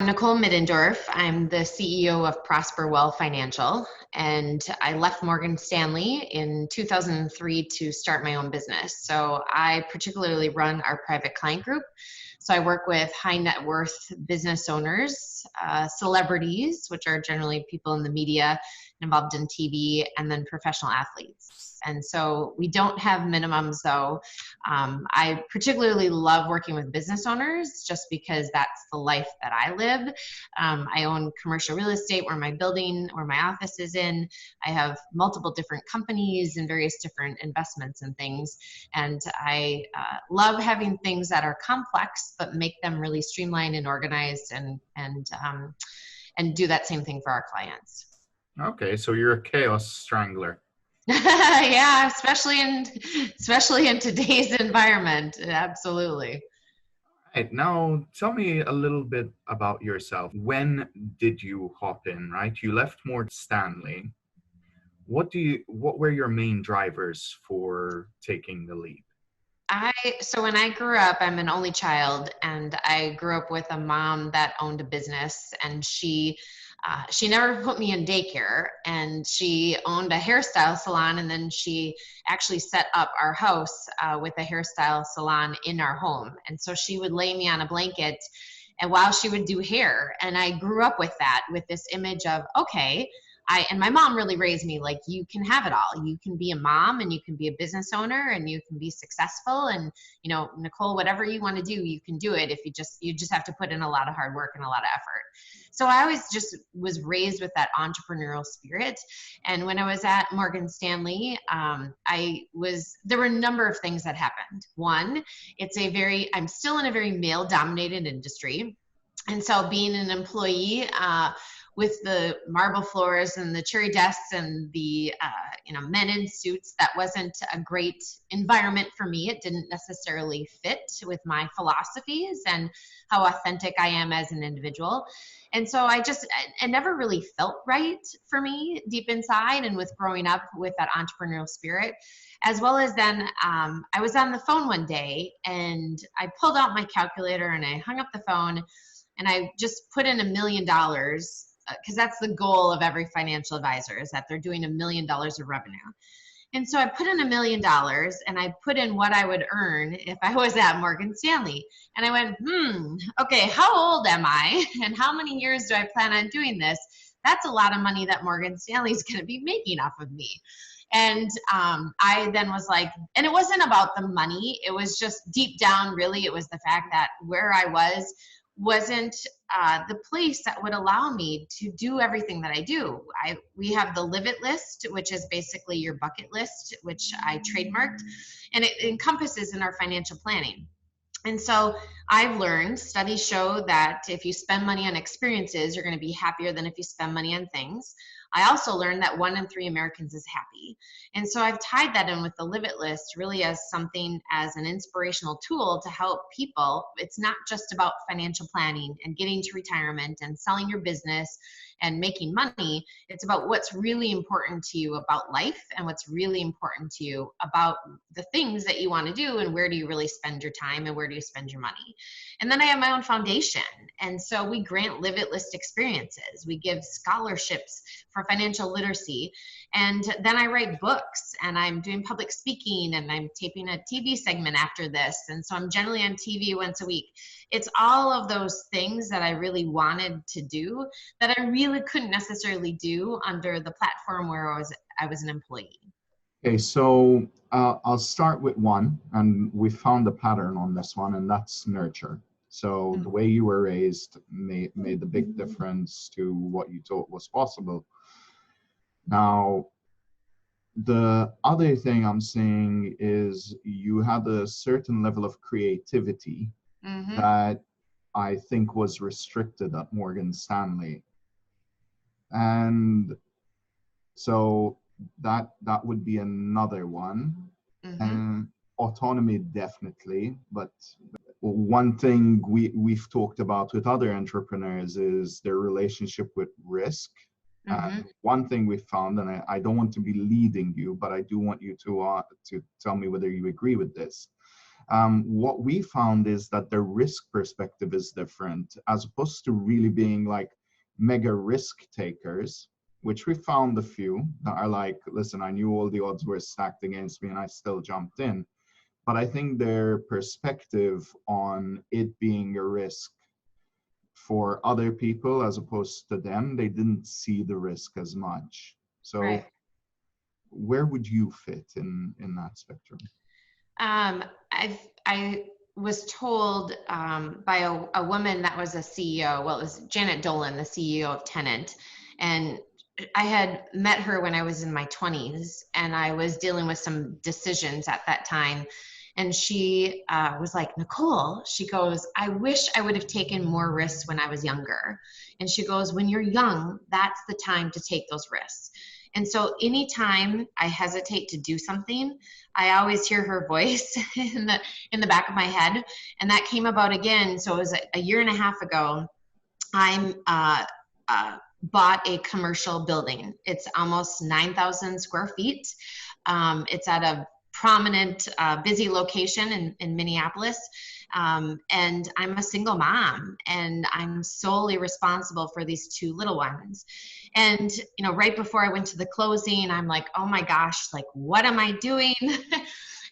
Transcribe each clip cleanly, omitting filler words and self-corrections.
Nicole Middendorf. I'm the CEO of Prosper Well Financial, and I left Morgan Stanley in 2003 to start my own business. So I particularly run our private client group. So I work with high net worth business owners, celebrities, which are generally people in the media involved in TV, and then professional athletes. And so we don't have minimums though. I particularly love working with business owners just because that's the life that I live. I own commercial real estate where my office is in. I have multiple different companies and various different investments and things. And I love having things that are complex, but make them really streamlined and organized and do that same thing for our clients. Okay, so you're a chaos strangler. Yeah, especially in today's environment. Absolutely. Right, now tell me a little bit about yourself. When did you hop in, right? You left Morgan Stanley. What were your main drivers for taking the leap? So when I grew up, I'm an only child, and I grew up with a mom that owned a business, and she never put me in daycare, and she owned a hairstyle salon, and then she actually set up our house with a hairstyle salon in our home. And so she would lay me on a blanket and while she would do hair, and I grew up with that, with this image of, okay, and my mom really raised me like, you can have it all. You can be a mom, and you can be a business owner, and you can be successful. And, Nicole, whatever you want to do, you can do it. If you just have to put in a lot of hard work and a lot of effort. So I always just was raised with that entrepreneurial spirit. And when I was at Morgan Stanley, there were a number of things that happened. One, I'm still in a very male dominated industry. And so being an employee, with the marble floors and the cherry desks and the men in suits, that wasn't a great environment for me. It didn't necessarily fit with my philosophies and how authentic I am as an individual. And so it never really felt right for me deep inside, and with growing up with that entrepreneurial spirit. As well as then I was on the phone one day, and I pulled out my calculator and I hung up the phone, and I just put in $1 million, because that's the goal of every financial advisor, is that they're doing $1 million of revenue. And so I put in $1 million, and I put in what I would earn if I was at Morgan Stanley. And I went, okay, how old am I? And how many years do I plan on doing this? That's a lot of money that Morgan Stanley is going to be making off of me. And I then was like, and it wasn't about the money. It was just deep down, really, it was the fact that where I wasn't the place that would allow me to do everything that I do. We have the Live It list, which is basically your bucket list, which I trademarked, and it encompasses in our financial planning. And so I've learned, studies show that if you spend money on experiences, you're going to be happier than if you spend money on things. I also learned that 1 in 3 Americans is happy. And so I've tied that in with the Live It list really as an inspirational tool to help people. It's not just about financial planning and getting to retirement and selling your business and making money. It's about what's really important to you about life, and what's really important to you about the things that you want to do, and where do you really spend your time, and where do you spend your money. And then I have my own foundation. And so we grant Live It list experiences. We give scholarships for financial literacy. And then I write books, and I'm doing public speaking, and I'm taping a TV segment after this. And so I'm generally on TV once a week. It's all of those things that I really wanted to do that I really couldn't necessarily do under the platform where I was an employee. Okay, so I'll start with one, and we found a pattern on this one, and that's nurture. So the way you were raised made a big difference to what you thought was possible. Now, the other thing I'm seeing is you had a certain level of creativity that I think was restricted at Morgan Stanley. And so that would be another one. And autonomy, definitely. But one thing we've talked about with other entrepreneurs is their relationship with risk. One thing we found, and I don't want to be leading you, but I do want you to tell me whether you agree with this. What we found is that the risk perspective is different, as opposed to really being like mega risk takers, which we found a few that are like, listen, I knew all the odds were stacked against me and I still jumped in. But I think their perspective on it being a risk for other people as opposed to them, they didn't see the risk as much. So Right. where would you fit in that spectrum? I was told by a woman that was a CEO. Well, it was Janet Dolan, the CEO of Tenant, and I had met her when I was in my 20s, and I was dealing with some decisions at that time. And she was like, Nicole, she goes, I wish I would have taken more risks when I was younger. And she goes, when you're young, that's the time to take those risks. And so anytime I hesitate to do something, I always hear her voice in the back of my head. And that came about again. So it was a year and a half ago. I bought a commercial building. It's almost 9,000 square feet. It's at a prominent, busy location in Minneapolis. And I'm a single mom, and I'm solely responsible for these two little ones. And, you know, right before I went to the closing, I'm like, oh my gosh, like, what am I doing?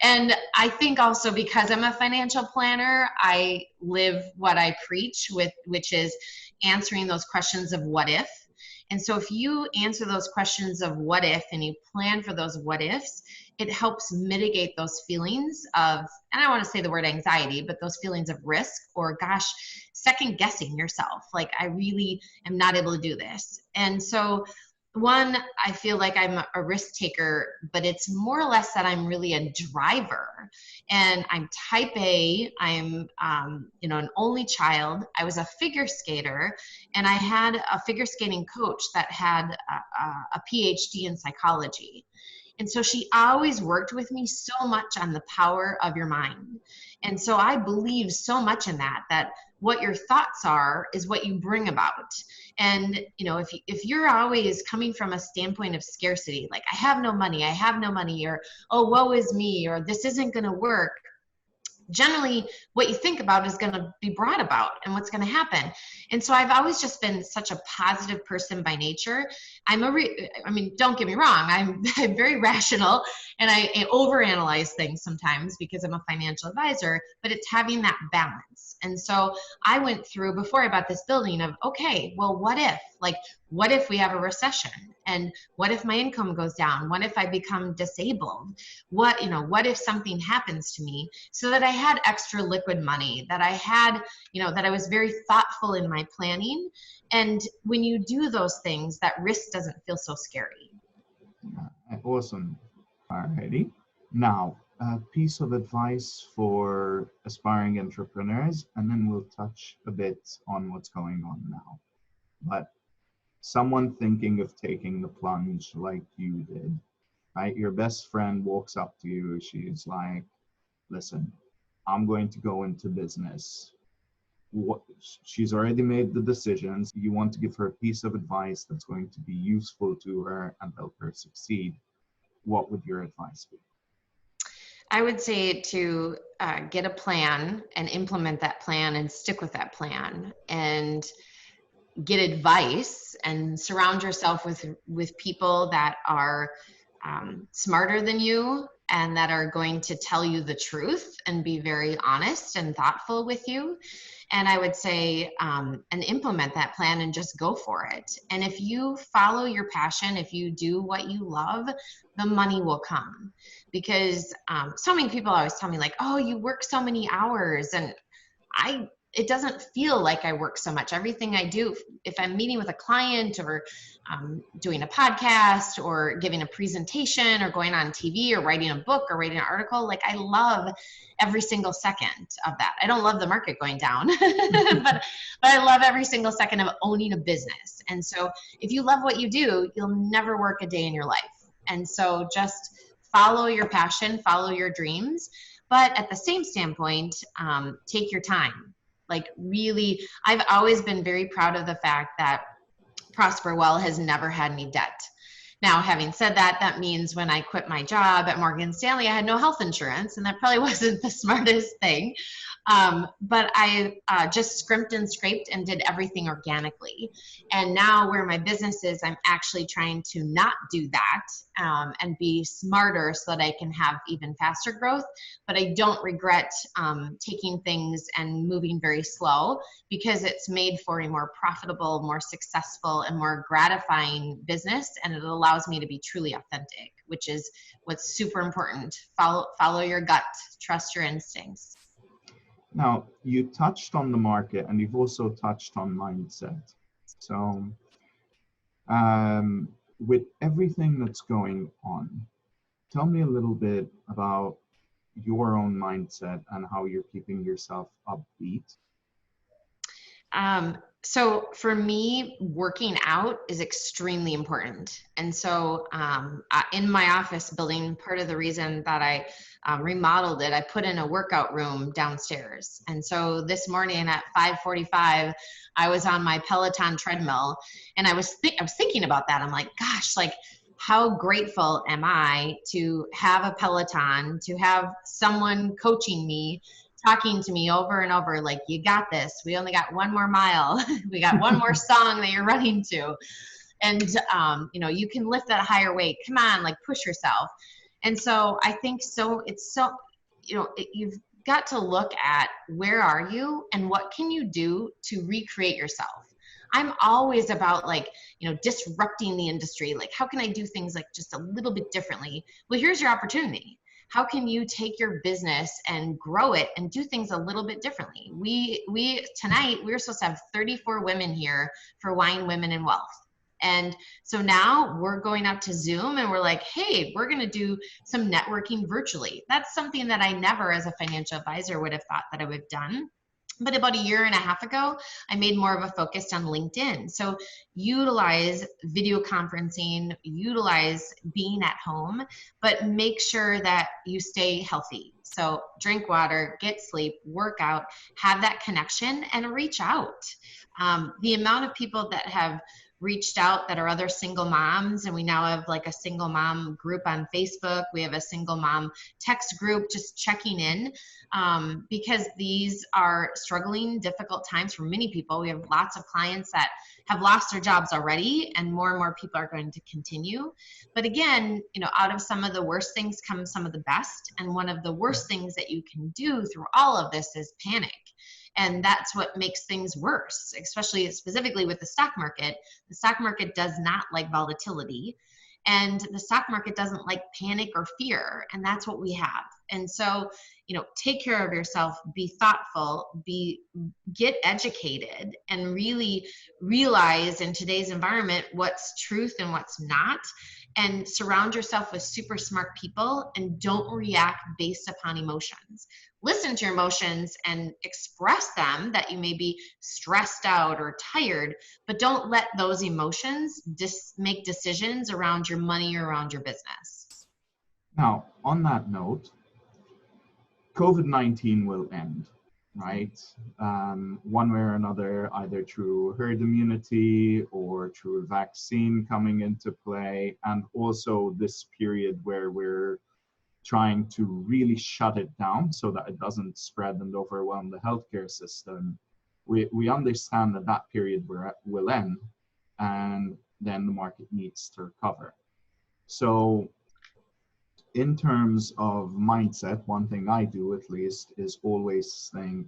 And I think also because I'm a financial planner, I live what I preach, which is answering those questions of what if. And so if you answer those questions of what if and you plan for those what ifs, it helps mitigate those feelings of, and I don't want to say the word anxiety, but those feelings of risk or, gosh, second guessing yourself. Like, I really am not able to do this. And so one, I feel like I'm a risk taker, but it's more or less that I'm really a driver. And I'm type A. I'm, an only child. I was a figure skater, and I had a figure skating coach that had a PhD in psychology. And so she always worked with me so much on the power of your mind. And so I believe so much in that what your thoughts are is what you bring about. And, you know, if you're always coming from a standpoint of scarcity, like I have no money, or, oh, woe is me, or this isn't going to work, generally what you think about is going to be brought about and what's going to happen. And so I've always just been such a positive person by nature. I mean, don't get me wrong. I'm very rational, and I overanalyze things sometimes because I'm a financial advisor, but it's having that balance. And so I went through, before I bought this building, of, okay, well, what if? Like, what if we have a recession? And what if my income goes down? What if I become disabled? What if something happens to me? So that I had extra liquid money, that I had, that I was very thoughtful in my planning. And when you do those things, that risk doesn't feel so scary. Awesome. Alrighty. Now, a piece of advice for aspiring entrepreneurs, and then we'll touch a bit on what's going on now. But someone thinking of taking the plunge like you did, right? Your best friend walks up to you. She's like, listen, I'm going to go into business. She's already made the decisions. You want to give her a piece of advice that's going to be useful to her and help her succeed. What would your advice be? I would say to get a plan and implement that plan and stick with that plan, and get advice and surround yourself with people that are smarter than you and that are going to tell you the truth and be very honest and thoughtful with you. And I would say, and implement that plan and just go for it. And if you follow your passion, if you do what you love, the money will come. Because so many people always tell me, like, oh, you work so many hours. And it doesn't feel like I work so much. Everything I do, if I'm meeting with a client or doing a podcast or giving a presentation or going on TV or writing a book or writing an article, like, I love every single second of that. I don't love the market going down, but I love every single second of owning a business. And so if you love what you do, you'll never work a day in your life. And so just follow your passion, follow your dreams, but at the same standpoint, take your time. Like, really, I've always been very proud of the fact that Prosper Well has never had any debt. Now, having said that, that means when I quit my job at Morgan Stanley, I had no health insurance, and that probably wasn't the smartest thing. But I just scrimped and scraped and did everything organically. And now where my business is, I'm actually trying to not do that and be smarter so that I can have even faster growth. But I don't regret taking things and moving very slow, because it's made for a more profitable, more successful, and more gratifying business. And it allows me to be truly authentic, which is what's super important. Follow your gut, trust your instincts. Now, you touched on the market and you've also touched on mindset. So, with everything that's going on, tell me a little bit about your own mindset and how you're keeping yourself upbeat. So for me, working out is extremely important. And so in my office building, part of the reason that I remodeled it, I put in a workout room downstairs. And so this morning at 5:45, I was on my Peloton treadmill, and I was thinking about that. I'm like, gosh, like, how grateful am I to have a Peloton, to have someone coaching me, talking to me over and over, like, you got this. We only got one more mile. We got one more song that you're running to. And, you can lift that higher weight. Come on, like, push yourself. And so I think you've got to look at where are you and what can you do to recreate yourself. I'm always about disrupting the industry. Like, how can I do things like just a little bit differently? Well, here's your opportunity. How can you take your business and grow it and do things a little bit differently? Tonight, we were supposed to have 34 women here for Wine, Women, and Wealth. And so now we're going out to Zoom and we're like, hey, we're going to do some networking virtually. That's something that I never, as a financial advisor, would have thought that I would have done. But about a year and a half ago, I made more of a focus on LinkedIn. So utilize video conferencing, utilize being at home, but make sure that you stay healthy. So drink water, get sleep, work out, have that connection, and reach out. The amount of people that have reached out that are other single moms, and we now have like a single mom group on Facebook. We have a single mom text group just checking in because these are struggling, difficult times for many people. We have lots of clients that have lost their jobs already, and more people are going to continue. But again, out of some of the worst things come some of the best. And one of the worst things that you can do through all of this is panic. And that's what makes things worse, specifically with the stock market. The stock market does not like volatility, and the stock market doesn't like panic or fear. And that's what we have. And so, take care of yourself, be thoughtful, get educated, and really realize in today's environment what's truth and what's not. And surround yourself with super smart people, and don't react based upon emotions. Listen to your emotions and express them, that you may be stressed out or tired, but don't let those emotions make decisions around your money or around your business. Now, on that note, COVID-19 will end, right? One way or another, either through herd immunity or through a vaccine coming into play, and also this period where we're trying to really shut it down so that it doesn't spread and overwhelm the healthcare system. We understand that period will end, and then the market needs to recover. So in terms of mindset, one thing I do at least is always think,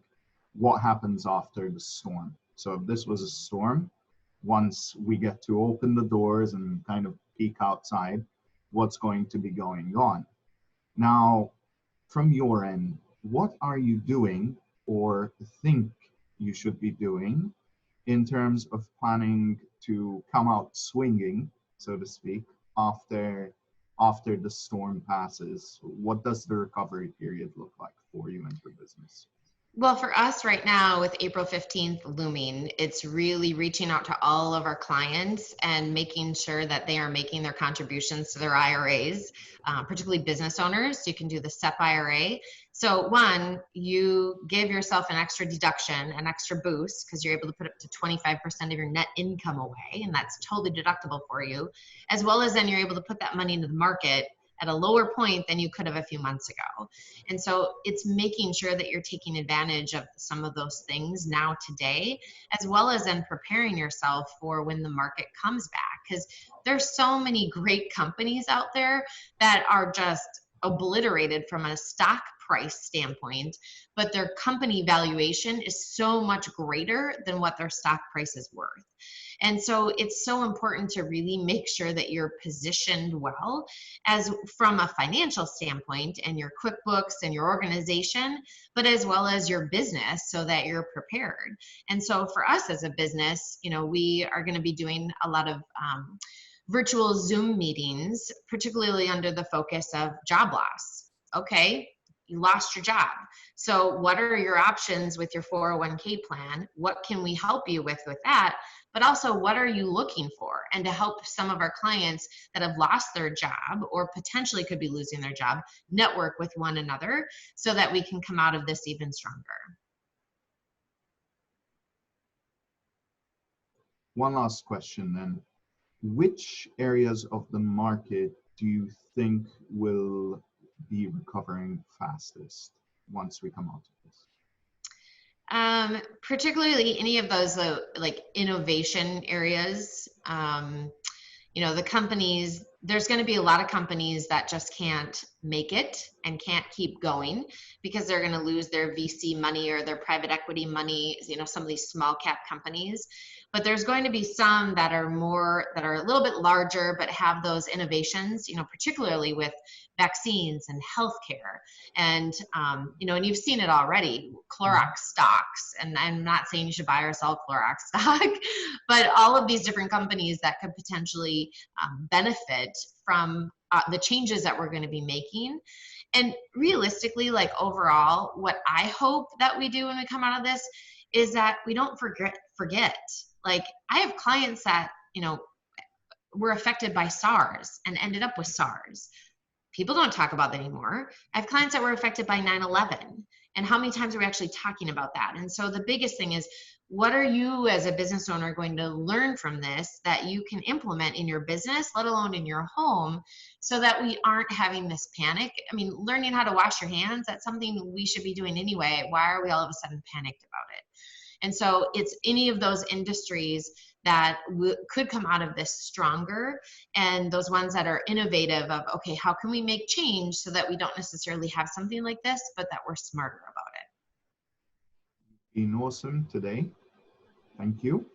what happens after the storm? So if this was a storm, once we get to open the doors and kind of peek outside, what's going to be going on? Now, from your end, what are you doing or think you should be doing in terms of planning to come out swinging, so to speak, after the storm passes? What does the recovery period look like for you and your business? Well, for us right now with April 15th looming, it's really reaching out to all of our clients and making sure that they are making their contributions to their IRAs, particularly business owners. You can do the SEP IRA. So one, you give yourself an extra deduction, an extra boost, because you're able to put up to 25% of your net income away, and that's totally deductible for you, as well as then you're able to put that money into the market at a lower point than you could have a few months ago. And so it's making sure that you're taking advantage of some of those things now today, as well as then preparing yourself for when the market comes back. Because there's so many great companies out there that are just obliterated from a stock price standpoint, but their company valuation is so much greater than what their stock price is worth. And so it's so important to really make sure that you're positioned well as from a financial standpoint and your QuickBooks and your organization, but as well as your business so that you're prepared. And so for us as a business, you know, we are going to be doing a lot of virtual Zoom meetings, particularly under the focus of job loss. Okay, you lost your job. So what are your options with your 401k plan? What can we help you with that? But also, what are you looking for? And to help some of our clients that have lost their job or potentially could be losing their job, network with one another so that we can come out of this even stronger. One last question then. Which areas of the market do you think will be recovering fastest once we come out of this? Particularly any of those like innovation areas. You know, the companies, there's going to be a lot of companies that just can't make it and can't keep going because they're going to lose their VC money or their private equity money, you know, some of these small cap companies. But there's going to be some that are a little bit larger, but have those innovations, you know, particularly with vaccines and healthcare. And, you know, and you've seen it already, Clorox stocks. And I'm not saying you should buy or sell Clorox stock, but all of these different companies that could potentially benefit from the changes that we're going to be making. And realistically, like overall, what I hope that we do when we come out of this is that we don't forget. Like I have clients that, you know, were affected by SARS and ended up with SARS. People don't talk about that anymore. I have clients that were affected by 9/11. And how many times are we actually talking about that? And so the biggest thing is, what are you as a business owner going to learn from this that you can implement in your business, let alone in your home, so that we aren't having this panic? I mean, learning how to wash your hands, that's something we should be doing anyway. Why are we all of a sudden panicked about it? And so it's any of those industries that could come out of this stronger, and those ones that are innovative of, okay, how can we make change so that we don't necessarily have something like this, but that we're smarter about it. Been awesome today. Thank you.